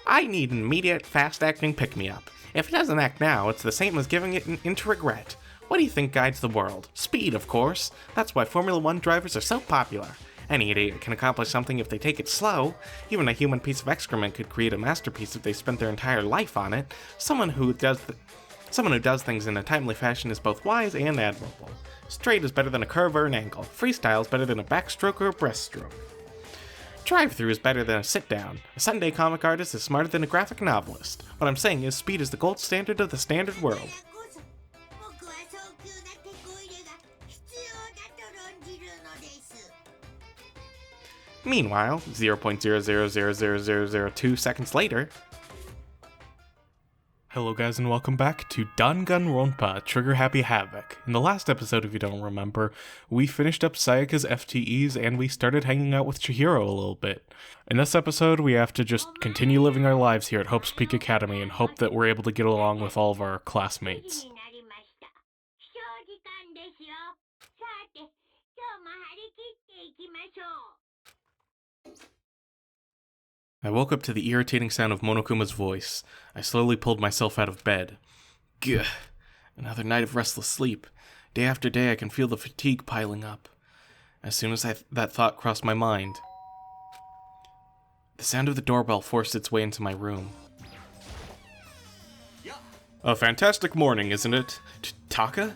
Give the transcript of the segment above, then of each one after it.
I need an immediate, fast-acting pick-me-up. If it doesn't act now, it's the same as giving it into regret. What do you think guides the world? Speed, of course. That's why Formula 1 drivers are so popular. Any idiot can accomplish something if they take it slow. Even a human piece of excrement could create a masterpiece if they spent their entire life on it. Someone who does things in a timely fashion is both wise and admirable. Straight is better than a curve or an angle. Freestyle is better than a backstroke or a breaststroke. Drive-through is better than a sit-down. A Sunday comic artist is smarter than a graphic novelist. What I'm saying is speed is the gold standard of the standard world. Meanwhile, 0.000002 seconds later... Hello guys and welcome back to Danganronpa, Trigger Happy Havoc. In the last episode, if you don't remember, we finished up Sayaka's FTEs and we started hanging out with Chihiro a little bit. In this episode, we have to just continue living our lives here at Hope's Peak Academy and hope that we're able to get along with all of our classmates. I woke up to the irritating sound of Monokuma's voice. I slowly pulled myself out of bed. Gah! Another night of restless sleep. Day after day I can feel the fatigue piling up. As soon as that thought crossed my mind, the sound of the doorbell forced its way into my room. A fantastic morning, isn't it? Taka?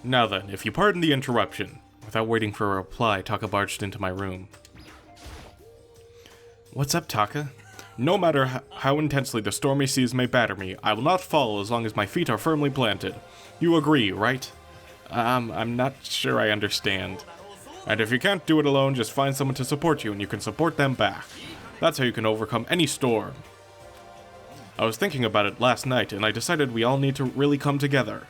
Now then, if you pardon the interruption. Without waiting for a reply, Taka barged into my room. What's up, Taka? No matter how intensely the stormy seas may batter me, I will not fall as long as my feet are firmly planted. You agree, right? I'm not sure I understand. And if you can't do it alone, just find someone to support you and you can support them back. That's how you can overcome any storm. I was thinking about it last night and I decided we all need to really come together.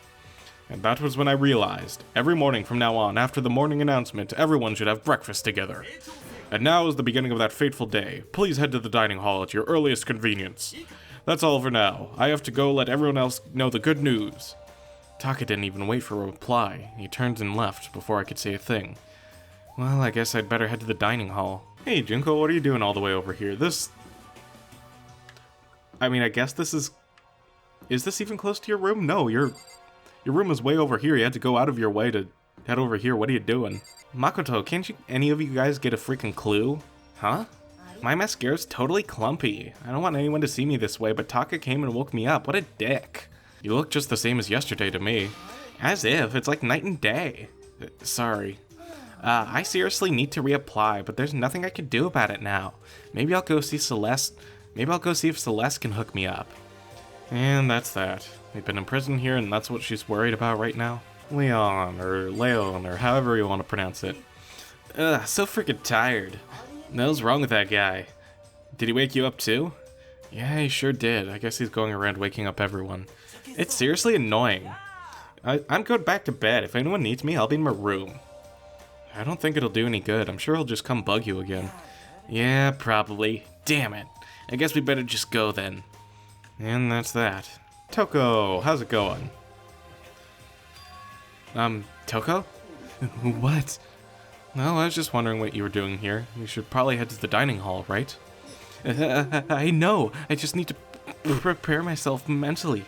And that was when I realized, every morning from now on, after the morning announcement, everyone should have breakfast together. And now is the beginning of that fateful day. Please head to the dining hall at your earliest convenience. That's all for now. I have to go let everyone else know the good news. Taka didn't even wait for a reply. He turned and left before I could say a thing. Well, I guess I'd better head to the dining hall. Hey, Junko, what are you doing all the way over here? I guess this is... Is this even close to your room? No, your room is way over here. You had to go out of your way to head over here. What are you doing? Makoto, can't any of you guys get a freaking clue? Huh? My mascara's totally clumpy. I don't want anyone to see me this way, but Taka came and woke me up. What a dick. You look just the same as yesterday to me. As if. It's like night and day. Sorry. I seriously need to reapply, but there's nothing I can do about it now. Maybe I'll go see Celeste. Maybe I'll go see if Celeste can hook me up. And that's that. We've been in prison here, and that's what she's worried about right now. Leon, or however you want to pronounce it. Ugh, so freaking tired. The hell's wrong with that guy? Did he wake you up too? Yeah, he sure did. I guess he's going around waking up everyone. It's seriously annoying. I'm going back to bed. If anyone needs me, I'll be in my room. I don't think it'll do any good. I'm sure he'll just come bug you again. Yeah, probably. Damn it. I guess we better just go then. And that's that. Toko, how's it going? Toko? What? No, I was just wondering what you were doing here. You should probably head to the dining hall, right? I know. I just need to prepare myself mentally.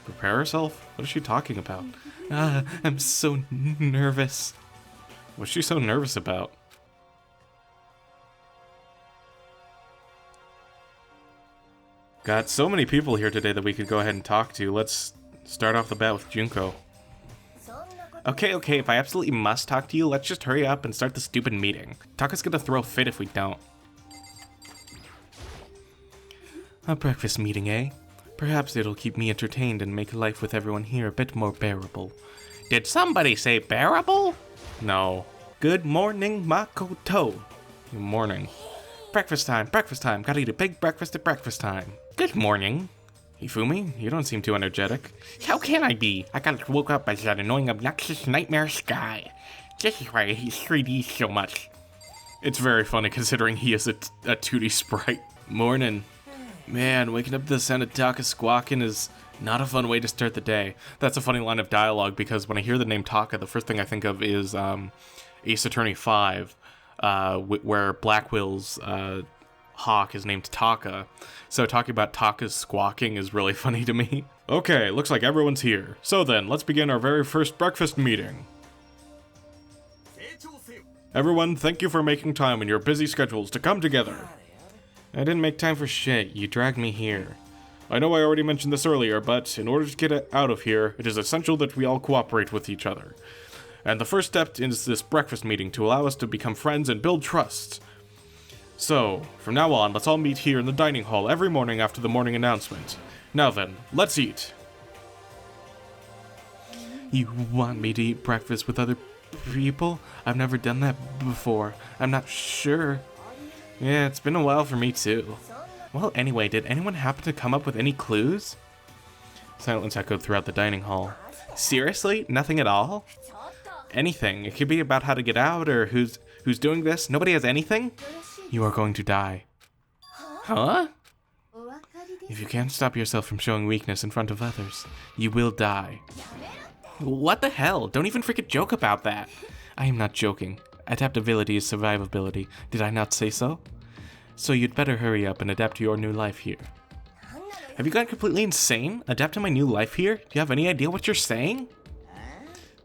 Prepare herself? What is she talking about? I'm so nervous. What's she so nervous about? Got so many people here today that we could go ahead and talk to. Let's start off the bat with Junko. Okay, if I absolutely must talk to you, let's just hurry up and start the stupid meeting. Taka's gonna throw a fit if we don't. A breakfast meeting, eh? Perhaps it'll keep me entertained and make life with everyone here a bit more bearable. Did somebody say bearable? No. Good morning, Makoto. Good morning. Breakfast time. Gotta eat a big breakfast at breakfast time. Good morning. Hifumi, you don't seem too energetic. How can I be? I got woke up by that annoying, obnoxious nightmare sky. This is why I hate 3D so much. It's very funny considering he is a 2D sprite. Morning. Man, waking up to the sound of Taka squawking is not a fun way to start the day. That's a funny line of dialogue because when I hear the name Taka, the first thing I think of is Ace Attorney 5, where Blackwell's hawk is named Taka. So talking about Taka's squawking is really funny to me. Okay, looks like everyone's here. So then, let's begin our very first breakfast meeting. Everyone, thank you for making time in your busy schedules to come together. I didn't make time for shit, you dragged me here. I know I already mentioned this earlier, but in order to get out of here, it is essential that we all cooperate with each other. And the first step is this breakfast meeting to allow us to become friends and build trust. So, from now on, let's all meet here in the dining hall every morning after the morning announcement. Now then, let's eat. You want me to eat breakfast with other people? I've never done that before. I'm not sure. Yeah, it's been a while for me too. Well, anyway, did anyone happen to come up with any clues? Silence echoed throughout the dining hall. Seriously? Nothing at all? Anything. It could be about how to get out or who's doing this. Nobody has anything? You are going to die. Huh? If you can't stop yourself from showing weakness in front of others, you will die. What the hell? Don't even freaking joke about that. I am not joking. Adaptability is survivability. Did I not say so? So you'd better hurry up and adapt to your new life here. Have you gone completely insane? Adapt to my new life here? Do you have any idea what you're saying?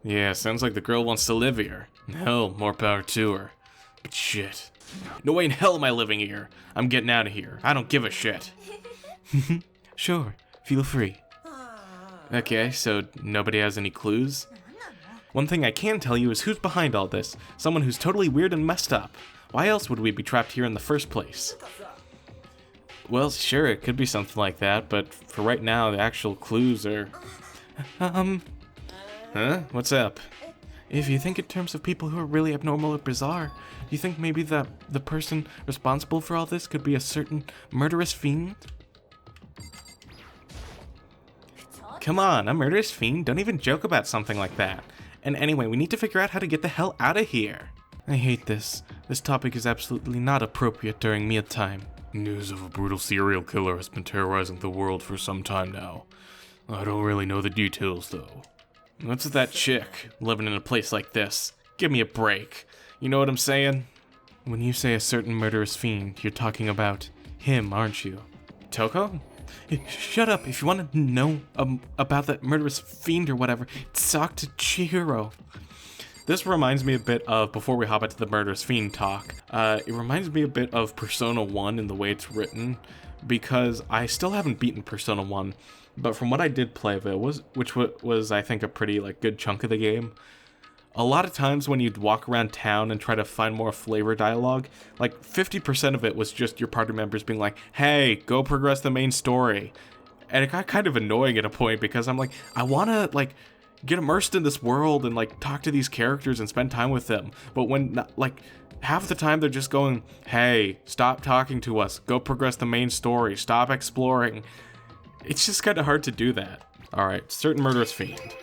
Yeah, sounds like the girl wants to live here. Hell, more power to her. But shit. No way in hell am I living here. I'm getting out of here. I don't give a shit. Sure, feel free. Okay, so nobody has any clues? One thing I can tell you is who's behind all this. Someone who's totally weird and messed up. Why else would we be trapped here in the first place? Well, sure, it could be something like that, but for right now, the actual clues are... Huh? What's up? If you think in terms of people who are really abnormal or bizarre, do you think maybe the person responsible for all this could be a certain murderous fiend? Come on, a murderous fiend? Don't even joke about something like that. And anyway, we need to figure out how to get the hell out of here. I hate this. This topic is absolutely not appropriate during mealtime. News of a brutal serial killer has been terrorizing the world for some time now. I don't really know the details, though. What's with that chick living in a place like this? Give me a break. You know what I'm saying? When you say a certain murderous fiend, you're talking about him, aren't you? Toko? Shut up. If you want to know about that murderous fiend or whatever, talk to Chihiro. This reminds me a bit of, before we hop into the murderous fiend talk, it reminds me a bit of Persona 1 in the way it's written, because I still haven't beaten Persona 1, but from what I did play of it, which was I think a pretty good chunk of the game, a lot of times when you'd walk around town and try to find more flavor dialogue, 50% of it was just your party members being like, hey, go progress the main story. And it got kind of annoying at a point because I'm like, I want to get immersed in this world and talk to these characters and spend time with them. But when half the time they're just going, hey, stop talking to us, go progress the main story, stop exploring. It's just kind of hard to do that. Alright, certain murderous fiend.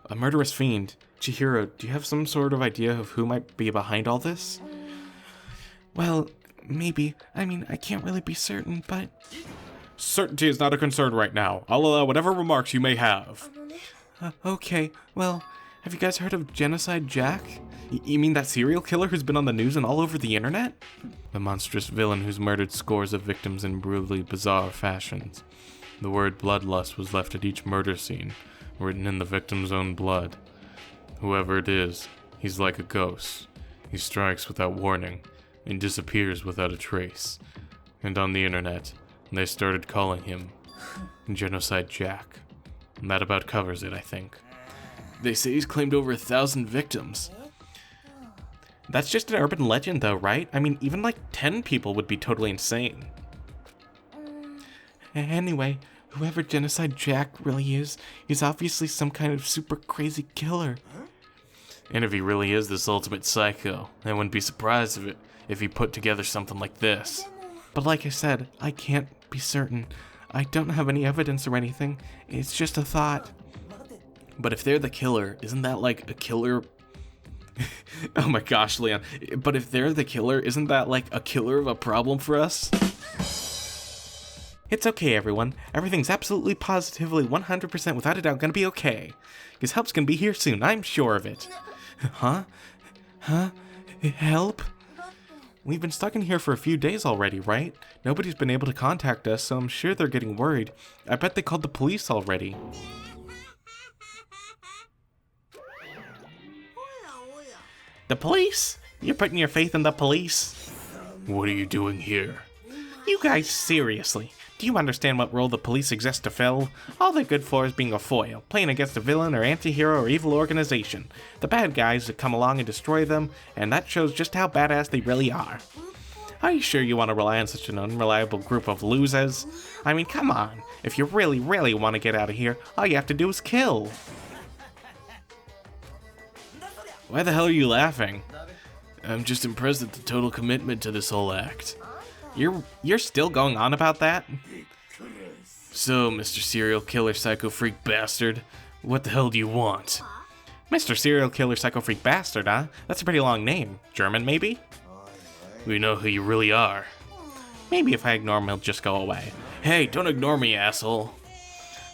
A murderous fiend. Chihiro, do you have some sort of idea of who might be behind all this? Well, maybe. I mean, I can't really be certain, but... Certainty is not a concern right now. I'll allow whatever remarks you may have. Okay, well, have you guys heard of Genocide Jack? You mean that serial killer who's been on the news and all over the internet? The monstrous villain who's murdered scores of victims in brutally bizarre fashions. The word bloodlust was left at each murder scene, written in the victim's own blood. Whoever it is, he's like a ghost. He strikes without warning and disappears without a trace. And on the internet, they started calling him Genocide Jack. And that about covers it, I think. They say he's claimed over 1,000 victims. That's just an urban legend though, right? I mean, even 10 people would be totally insane. Anyway, whoever Genocide Jack really is, he's obviously some kind of super crazy killer. And if he really is this ultimate psycho, I wouldn't be surprised if he put together something like this. But like I said, I can't be certain. I don't have any evidence or anything. It's just a thought. But if they're the killer, isn't that a killer? Oh my gosh, Leon. But if they're the killer, isn't that a killer of a problem for us? It's okay, everyone. Everything's absolutely positively 100% without a doubt gonna be okay. Because help's gonna be here soon, I'm sure of it. Huh? Help? We've been stuck in here for a few days already, right? Nobody's been able to contact us, so I'm sure they're getting worried. I bet they called the police already. The police? You're putting your faith in the police? What are you doing here? You guys, seriously. Do you understand what role the police exist to fill? All they're good for is being a foil, playing against a villain or anti-hero or evil organization. The bad guys that come along and destroy them, and that shows just how badass they really are. Are you sure you want to rely on such an unreliable group of losers? I mean, come on. If you really, really want to get out of here, all you have to do is kill. Why the hell are you laughing? I'm just impressed at the total commitment to this whole act. You're still going on about that? So, Mr. Serial Killer Psycho Freak Bastard, what the hell do you want? Mr. Serial Killer Psycho Freak Bastard, huh? That's a pretty long name. German, maybe? We know who you really are. Maybe if I ignore him, he'll just go away. Hey, don't ignore me, asshole.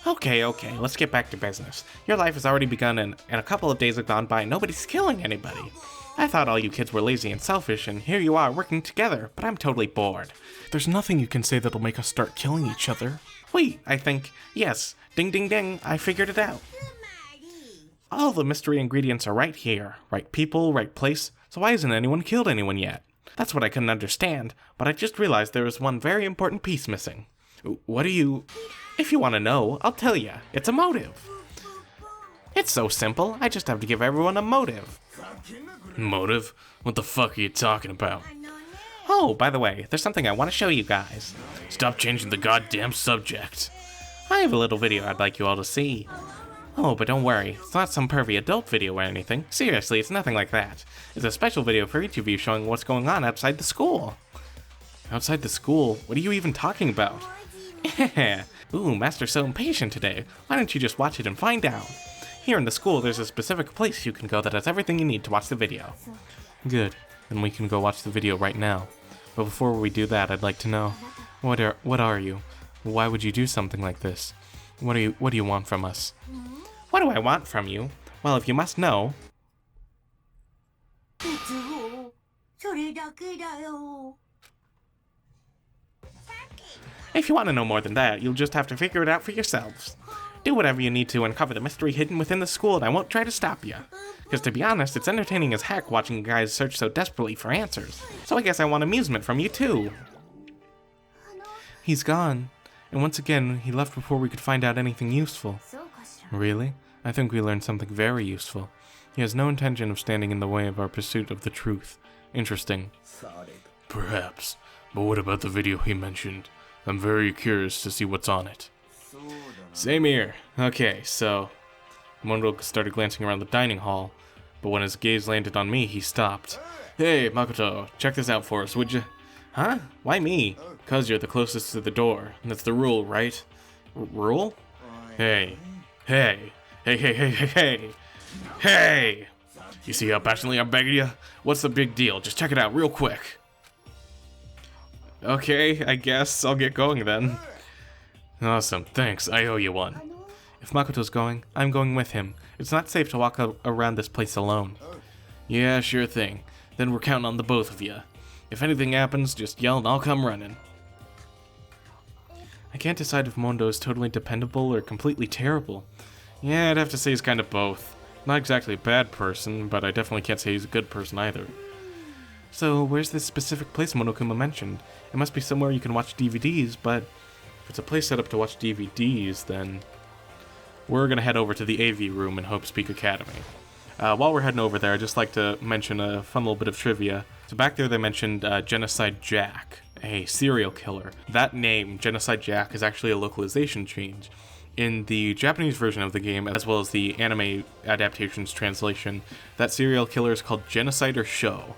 Okay, let's get back to business. Your life has already begun and a couple of days have gone by and nobody's killing anybody. I thought all you kids were lazy and selfish, and here you are working together, but I'm totally bored. There's nothing you can say that'll make us start killing each other. Wait, I think. Yes. Ding ding ding, I figured it out. All the mystery ingredients are right here. Right people, right place, so why hasn't anyone killed anyone yet? That's what I couldn't understand, but I just realized there was one very important piece missing. What do you... If you want to know, I'll tell you. It's a motive. It's so simple, I just have to give everyone a motive. Motive? What the fuck are you talking about? Oh, by the way, there's something I want to show you guys. Stop changing the goddamn subject. I have a little video I'd like you all to see. Oh, but don't worry, it's not some pervy adult video or anything. Seriously, it's nothing like that. It's a special video for each of you showing what's going on outside the school. Outside the school? What are you even talking about? Ooh, Master's so impatient today. Why don't you just watch it and find out? Here in the school, there's a specific place you can go that has everything you need to watch the video. Good, then we can go watch the video right now. But before we do that, I'd like to know, what are you? Why would you do something like this? What do you want from us? What do I want from you? Well, if you must know... If you want to know more than that, you'll just have to figure it out for yourselves. Do whatever you need to uncover the mystery hidden within the school, and I won't try to stop you. Because to be honest, it's entertaining as heck watching you guys search so desperately for answers. So I guess I want amusement from you too. He's gone. And once again, he left before we could find out anything useful. Really? I think we learned something very useful. He has no intention of standing in the way of our pursuit of the truth. Interesting. Perhaps. But what about the video he mentioned? I'm very curious to see what's on it. Same here. Okay, so... Mondo started glancing around the dining hall, but when his gaze landed on me, he stopped. Hey, Makoto, check this out for us, would you? Huh? Why me? 'Cause you're the closest to the door. That's the rule, right? Rule? Hey. Hey! You see how passionately I'm begging you? What's the big deal? Just check it out real quick. Okay, I guess I'll get going then. Awesome, thanks, I owe you one. If Makoto's going, I'm going with him. It's not safe to walk around this place alone. Yeah, sure thing. Then we're counting on the both of you. If anything happens, just yell and I'll come running. I can't decide if Mondo is totally dependable or completely terrible. Yeah, I'd have to say he's kind of both. Not exactly a bad person, but I definitely can't say he's a good person either. So, where's this specific place Monokuma mentioned? It must be somewhere you can watch DVDs, but if it's a place set up to watch DVDs, then we're going to head over to the AV room in Hope's Peak Academy. While we're heading over there, I'd just like to mention a fun little bit of trivia. So back there they mentioned Genocide Jack, a serial killer. That name, Genocide Jack, is actually a localization change. In the Japanese version of the game, as well as the anime adaptation's translation, that serial killer is called Genocider Sho.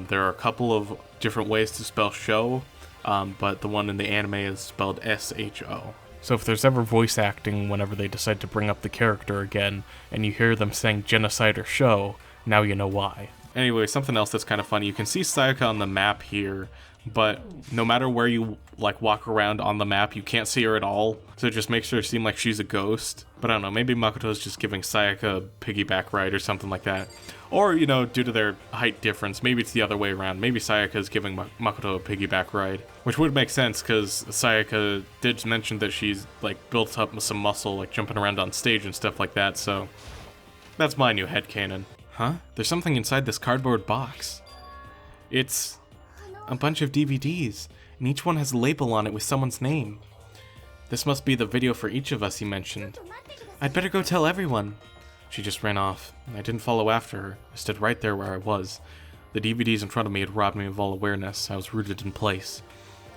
There are a couple of different ways to spell Sho, but the one in the anime is spelled S-H-O. So if there's ever voice acting whenever they decide to bring up the character again, and you hear them saying Genocider Sho, now you know why. Anyway, something else that's kind of funny, you can see Sayaka on the map here, but no matter where you like walk around on the map, you can't see her at all, so it just makes her seem like she's a ghost. But I don't know, maybe Makoto's just giving Sayaka a piggyback ride or something like that. Or, you know, due to their height difference, maybe it's the other way around. Maybe Sayaka's giving Makoto a piggyback ride, which would make sense because Sayaka did mention that she's like built up some muscle, like jumping around on stage and stuff like that, so that's my new headcanon. Huh? There's something inside this cardboard box. It's a bunch of DVDs, and each one has a label on it with someone's name. This must be the video for each of us, he mentioned. I'd better go tell everyone. She just ran off. I didn't follow after her. I stood right there where I was. The DVDs in front of me had robbed me of all awareness. I was rooted in place.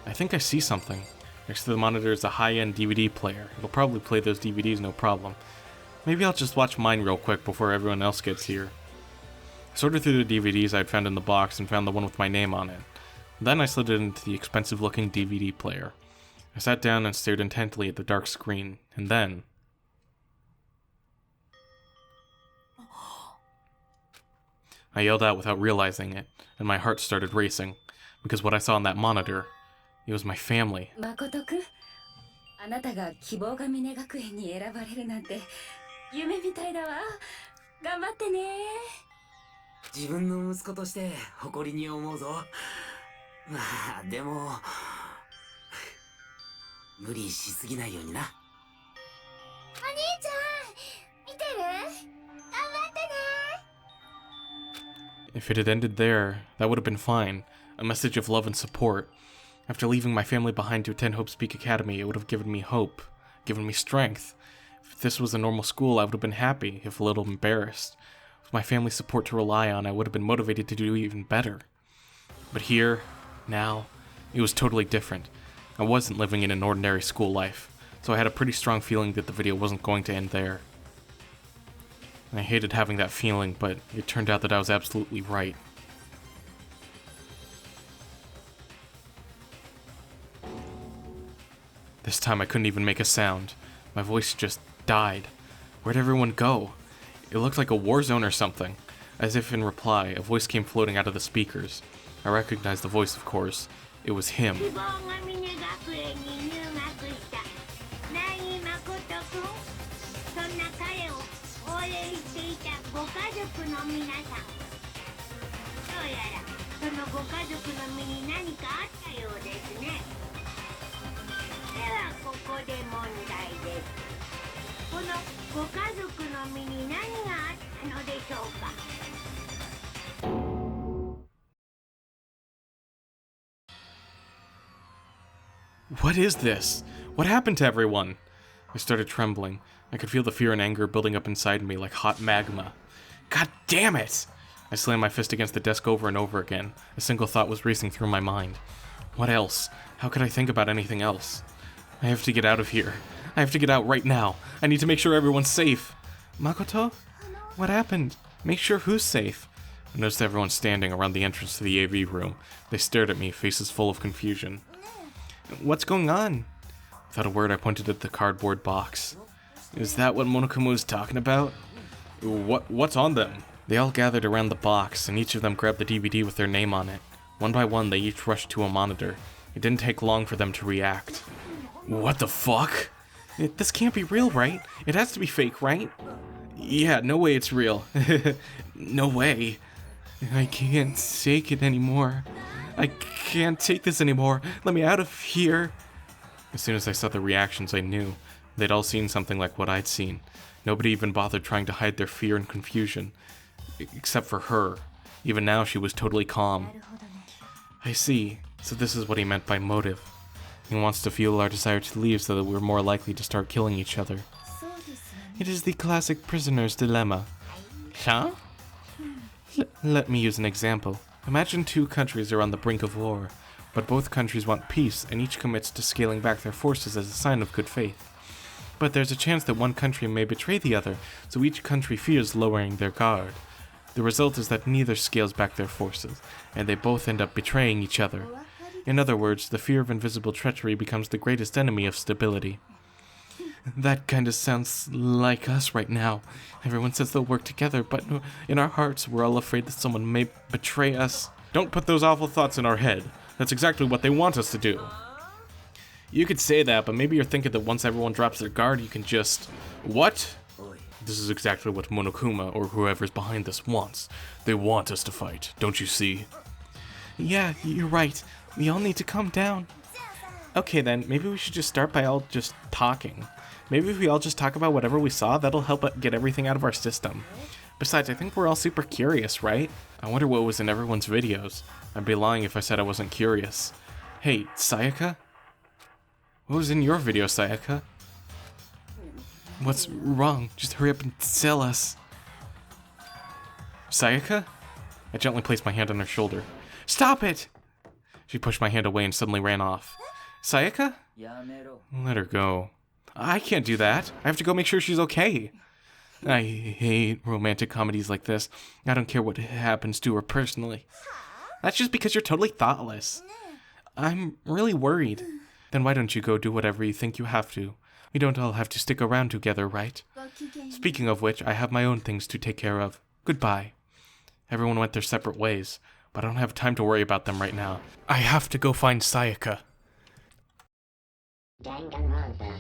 I think I see something. Next to the monitor is a high-end DVD player. It'll probably play those DVDs no problem. Maybe I'll just watch mine real quick before everyone else gets here. I sorted through the DVDs I'd found in the box and found the one with my name on it. Then I slid it into the expensive-looking DVD player. I sat down and stared intently at the dark screen, and then... I yelled out without realizing it, and my heart started racing, because what I saw on that monitor, it was my family. Makoto-kun, あなたが希望が峰学園に選ばれるなんて夢みたいだわ。頑張ってね。自分の息子として誇りに思うぞ。まあでも無理しすぎないようにな。お兄ちゃん、見てる？頑張ってね。If it had ended there, that would have been fine. A message of love and support. After leaving my family behind to attend Hope Speak Academy, it would have given me hope, given me strength. If this was a normal school, I would have been happy, if a little embarrassed. With my family's support to rely on, I would have been motivated to do even better. But here, now, it was totally different. I wasn't living in an ordinary school life, so I had a pretty strong feeling that the video wasn't going to end there. I hated having that feeling, but it turned out that I was absolutely right. This time I couldn't even make a sound. My voice just died. Where'd everyone go? It looked like a war zone or something. As if in reply, a voice came floating out of the speakers. I recognized the voice, of course. It was him. What is this? What happened to everyone? I started trembling. I could feel the fear and anger building up inside me like hot magma. God damn it! I slammed my fist against the desk over and over again. A single thought was racing through my mind. What else? How could I think about anything else? I have to get out of here. I have to get out right now. I need to make sure everyone's safe. Makoto? What happened? Make sure who's safe? I noticed everyone standing around the entrance to the AV room. They stared at me, faces full of confusion. What's going on? Without a word, I pointed at the cardboard box. Is that what Monokuma was talking about? What's on them? They all gathered around the box, and each of them grabbed the DVD with their name on it. One by one, they each rushed to a monitor. It didn't take long for them to react. What the fuck? This can't be real, right? It has to be fake, right? Yeah, no way it's real. No way. I can't take it anymore. I can't take this anymore. Let me out of here. As soon as I saw the reactions, I knew. They'd all seen something like what I'd seen. Nobody even bothered trying to hide their fear and confusion. Except for her. Even now, she was totally calm. I see. So this is what he meant by motive. He wants to fuel our desire to leave so that we're more likely to start killing each other. It is the classic prisoner's dilemma. Huh? Let me use an example. Imagine two countries are on the brink of war, but both countries want peace and each commits to scaling back their forces as a sign of good faith. But there's a chance that one country may betray the other, so each country fears lowering their guard. The result is that neither scales back their forces, and they both end up betraying each other. In other words, the fear of invisible treachery becomes the greatest enemy of stability. That kinda sounds like us right now. Everyone says they'll work together, but in our hearts, we're all afraid that someone may betray us. Don't put those awful thoughts in our head. That's exactly what they want us to do. You could say that, but maybe you're thinking that once everyone drops their guard, you can just... What? This is exactly what Monokuma, or whoever's behind this, wants. They want us to fight, don't you see? Yeah, you're right. We all need to calm down. Okay then, maybe we should just start by all just talking. Maybe if we all just talk about whatever we saw, that'll help get everything out of our system. Besides, I think we're all super curious, right? I wonder what was in everyone's videos. I'd be lying if I said I wasn't curious. Hey, Sayaka? What was in your video, Sayaka? What's wrong? Just hurry up and tell us. Sayaka? I gently placed my hand on her shoulder. Stop it! She pushed my hand away and suddenly ran off. Sayaka? Let her go. I can't do that. I have to go make sure she's okay. I hate romantic comedies like this. I don't care what happens to her personally. That's just because you're totally thoughtless. I'm really worried. Then why don't you go do whatever you think you have to? We don't all have to stick around together, right? Speaking of which, I have my own things to take care of. Goodbye. Everyone went their separate ways, but I don't have time to worry about them right now. I have to go find Sayaka. Danganronpa.